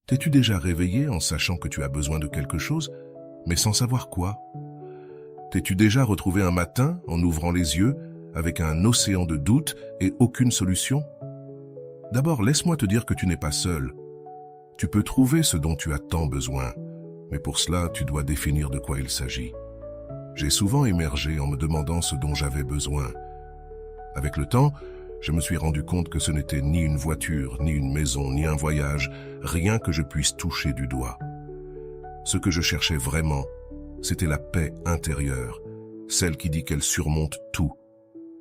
T'es-tu déjà réveillé en sachant que tu as besoin de quelque chose, mais sans savoir quoi? T'es-tu déjà retrouvé un matin en ouvrant les yeux, avec un océan de doutes et aucune solution? D'abord, laisse-moi te dire que tu n'es pas seul. Tu peux trouver ce dont tu as tant besoin, mais pour cela, tu dois définir de quoi il s'agit. J'ai souvent émergé en me demandant ce dont j'avais besoin. Avec le temps, je me suis rendu compte que ce n'était ni une voiture, ni une maison, ni un voyage, rien que je puisse toucher du doigt. Ce que je cherchais vraiment, c'était la paix intérieure, celle qui dit qu'elle surmonte tout,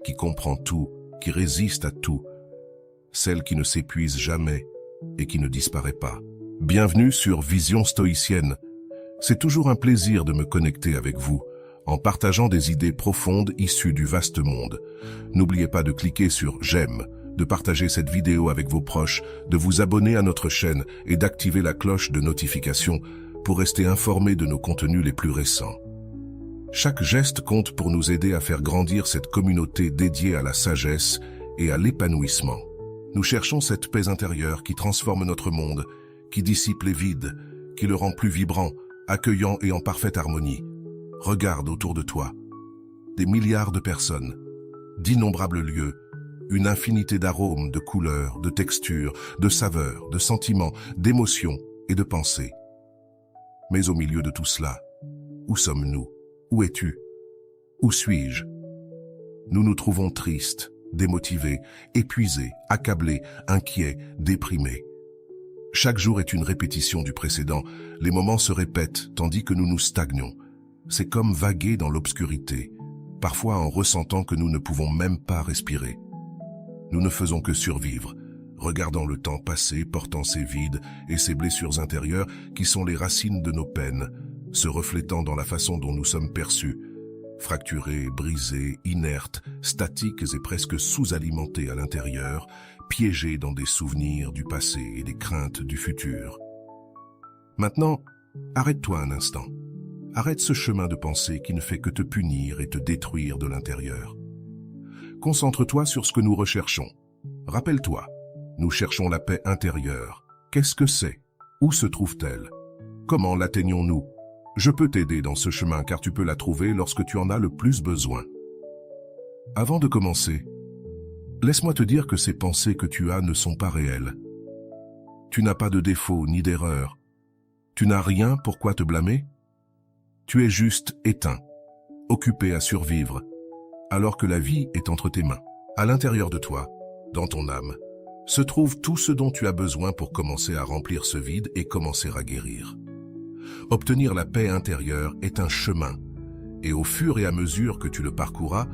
qui comprend tout, qui résiste à tout, celle qui ne s'épuise jamais et qui ne disparaît pas. Bienvenue sur Vision Stoïcienne. C'est toujours un plaisir de me connecter avec vous, en partageant des idées profondes issues du vaste monde. N'oubliez pas de cliquer sur « J'aime », de partager cette vidéo avec vos proches, de vous abonner à notre chaîne et d'activer la cloche de notification pour rester informé de nos contenus les plus récents. Chaque geste compte pour nous aider à faire grandir cette communauté dédiée à la sagesse et à l'épanouissement. Nous cherchons cette paix intérieure qui transforme notre monde, qui dissipe les vides, qui le rend plus vibrant, accueillant et en parfaite harmonie. Regarde autour de toi. Des milliards de personnes, d'innombrables lieux, une infinité d'arômes, de couleurs, de textures, de saveurs, de sentiments, d'émotions et de pensées. Mais au milieu de tout cela, où sommes-nous? Où es-tu? Où suis-je? Nous nous trouvons tristes, démotivés, épuisés, accablés, inquiets, déprimés. Chaque jour est une répétition du précédent. Les moments se répètent tandis que nous nous stagnons. C'est comme vaguer dans l'obscurité, parfois en ressentant que nous ne pouvons même pas respirer. Nous ne faisons que survivre, regardant le temps passer, portant ces vides et ces blessures intérieures qui sont les racines de nos peines, se reflétant dans la façon dont nous sommes perçus, fracturés, brisés, inertes, statiques et presque sous-alimentés à l'intérieur, piégés dans des souvenirs du passé et des craintes du futur. Maintenant, arrête-toi un instant. Arrête ce chemin de pensée qui ne fait que te punir et te détruire de l'intérieur. Concentre-toi sur ce que nous recherchons. Rappelle-toi, nous cherchons la paix intérieure. Qu'est-ce que c'est? Où se trouve-t-elle? Comment l'atteignons-nous? Je peux t'aider dans ce chemin car tu peux la trouver lorsque tu en as le plus besoin. Avant de commencer, laisse-moi te dire que ces pensées que tu as ne sont pas réelles. Tu n'as pas de défaut ni d'erreur. Tu n'as rien pour quoi te blâmer. Tu es juste éteint, occupé à survivre, alors que la vie est entre tes mains. À l'intérieur de toi, dans ton âme, se trouve tout ce dont tu as besoin pour commencer à remplir ce vide et commencer à guérir. Obtenir la paix intérieure est un chemin, et au fur et à mesure que tu le parcourras,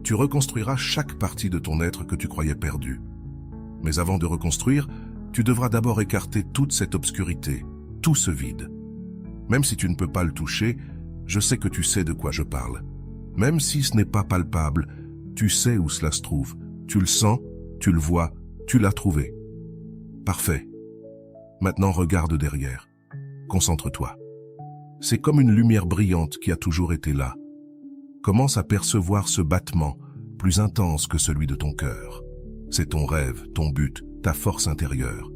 tu reconstruiras chaque partie de ton être que tu croyais perdue. Mais avant de reconstruire, tu devras d'abord écarter toute cette obscurité, tout ce vide. Même si tu ne peux pas le toucher, je sais que tu sais de quoi je parle. Même si ce n'est pas palpable, tu sais où cela se trouve. Tu le sens, tu le vois, tu l'as trouvé. Parfait. Maintenant regarde derrière. Concentre-toi. C'est comme une lumière brillante qui a toujours été là. Commence à percevoir ce battement, plus intense que celui de ton cœur. C'est ton rêve, ton but, ta force intérieure.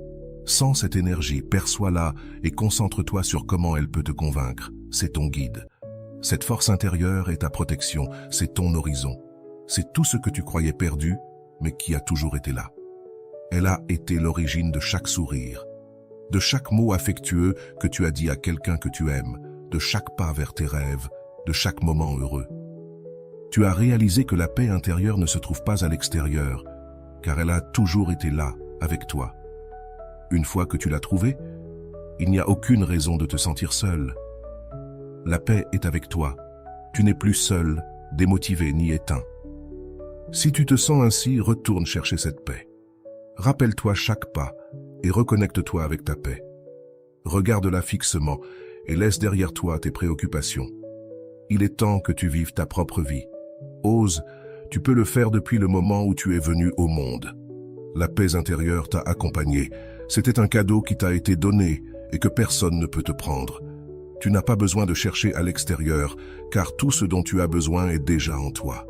Sens cette énergie, perçois-la et concentre-toi sur comment elle peut te convaincre. C'est ton guide. Cette force intérieure est ta protection, c'est ton horizon. C'est tout ce que tu croyais perdu, mais qui a toujours été là. Elle a été l'origine de chaque sourire, de chaque mot affectueux que tu as dit à quelqu'un que tu aimes, de chaque pas vers tes rêves, de chaque moment heureux. Tu as réalisé que la paix intérieure ne se trouve pas à l'extérieur, car elle a toujours été là, avec toi. Une fois que tu l'as trouvée, il n'y a aucune raison de te sentir seul. La paix est avec toi. Tu n'es plus seul, démotivé ni éteint. Si tu te sens ainsi, retourne chercher cette paix. Rappelle-toi chaque pas et reconnecte-toi avec ta paix. Regarde-la fixement et laisse derrière toi tes préoccupations. Il est temps que tu vives ta propre vie. Ose, tu peux le faire depuis le moment où tu es venu au monde. La paix intérieure t'a accompagné. C'était un cadeau qui t'a été donné et que personne ne peut te prendre. Tu n'as pas besoin de chercher à l'extérieur, car tout ce dont tu as besoin est déjà en toi.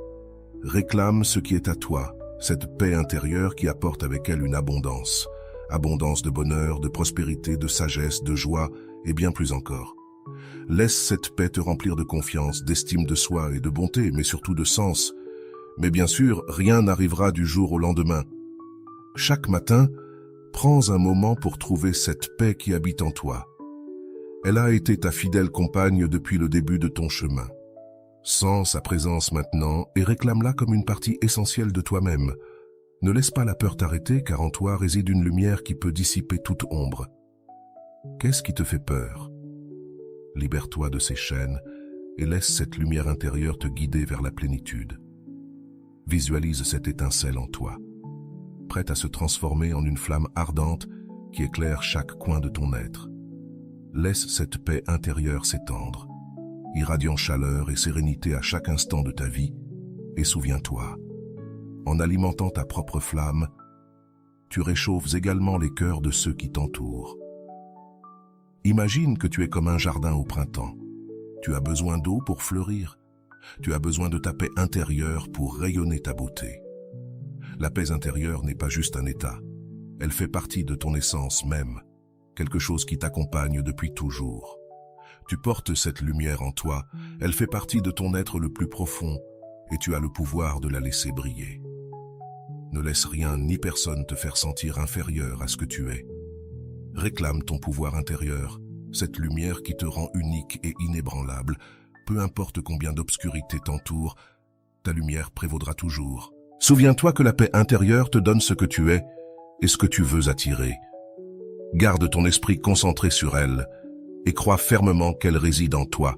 Réclame ce qui est à toi, cette paix intérieure qui apporte avec elle une abondance, abondance de bonheur, de prospérité, de sagesse, de joie et bien plus encore. Laisse cette paix te remplir de confiance, d'estime de soi et de bonté, mais surtout de sens. Mais bien sûr, rien n'arrivera du jour au lendemain. Chaque matin, prends un moment pour trouver cette paix qui habite en toi. Elle a été ta fidèle compagne depuis le début de ton chemin. Sens sa présence maintenant et réclame-la comme une partie essentielle de toi-même. Ne laisse pas la peur t'arrêter, car en toi réside une lumière qui peut dissiper toute ombre. Qu'est-ce qui te fait peur? Libère-toi de ces chaînes et laisse cette lumière intérieure te guider vers la plénitude. Visualise cette étincelle en toi, prête à se transformer en une flamme ardente qui éclaire chaque coin de ton être. Laisse cette paix intérieure s'étendre, irradiant chaleur et sérénité à chaque instant de ta vie, et souviens-toi, en alimentant ta propre flamme, tu réchauffes également les cœurs de ceux qui t'entourent. Imagine que tu es comme un jardin au printemps. Tu as besoin d'eau pour fleurir. Tu as besoin de ta paix intérieure pour rayonner ta beauté. La paix intérieure n'est pas juste un état. Elle fait partie de ton essence même, quelque chose qui t'accompagne depuis toujours. Tu portes cette lumière en toi, elle fait partie de ton être le plus profond, et tu as le pouvoir de la laisser briller. Ne laisse rien ni personne te faire sentir inférieur à ce que tu es. Réclame ton pouvoir intérieur, cette lumière qui te rend unique et inébranlable. Peu importe combien d'obscurité t'entoure, ta lumière prévaudra toujours. Souviens-toi que la paix intérieure te donne ce que tu es et ce que tu veux attirer. Garde ton esprit concentré sur elle et crois fermement qu'elle réside en toi.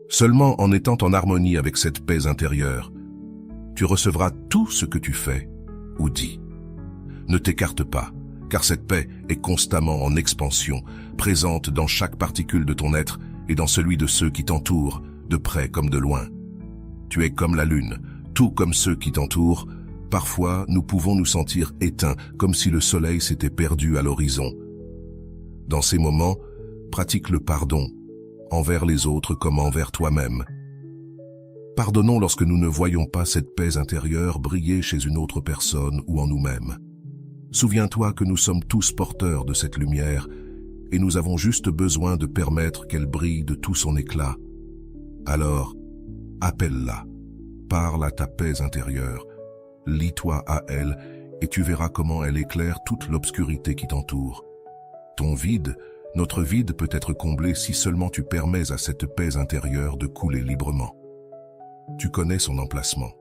Seulement en étant en harmonie avec cette paix intérieure, tu recevras tout ce que tu fais ou dis. Ne t'écarte pas, car cette paix est constamment en expansion, présente dans chaque particule de ton être et dans celui de ceux qui t'entourent, de près comme de loin. Tu es comme la lune, tout comme ceux qui t'entourent. Parfois, nous pouvons nous sentir éteints, comme si le soleil s'était perdu à l'horizon. Dans ces moments, pratique le pardon, envers les autres comme envers toi-même. Pardonnons lorsque nous ne voyons pas cette paix intérieure briller chez une autre personne ou en nous-mêmes. Souviens-toi que nous sommes tous porteurs de cette lumière et nous avons juste besoin de permettre qu'elle brille de tout son éclat. Alors, appelle-la, parle à ta paix intérieure, lie-toi à elle et tu verras comment elle éclaire toute l'obscurité qui t'entoure. Ton vide, notre vide peut être comblé si seulement tu permets à cette paix intérieure de couler librement. Tu connais son emplacement.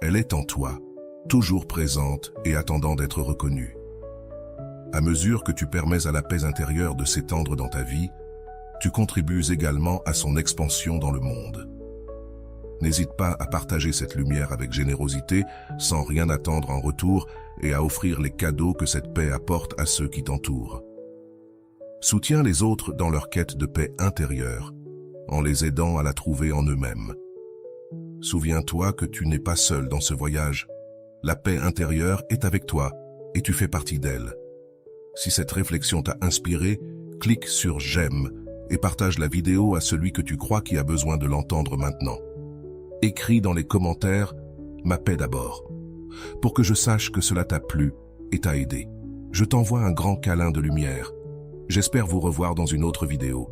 Elle est en toi, toujours présente et attendant d'être reconnue. À mesure que tu permets à la paix intérieure de s'étendre dans ta vie, tu contribues également à son expansion dans le monde. N'hésite pas à partager cette lumière avec générosité, sans rien attendre en retour, et à offrir les cadeaux que cette paix apporte à ceux qui t'entourent. Soutiens les autres dans leur quête de paix intérieure, en les aidant à la trouver en eux-mêmes. Souviens-toi que tu n'es pas seul dans ce voyage. La paix intérieure est avec toi et tu fais partie d'elle. Si cette réflexion t'a inspiré, clique sur j'aime et partage la vidéo à celui que tu crois qui a besoin de l'entendre maintenant. Écris dans les commentaires « Ma paix d'abord » pour que je sache que cela t'a plu et t'a aidé. Je t'envoie un grand câlin de lumière. J'espère vous revoir dans une autre vidéo.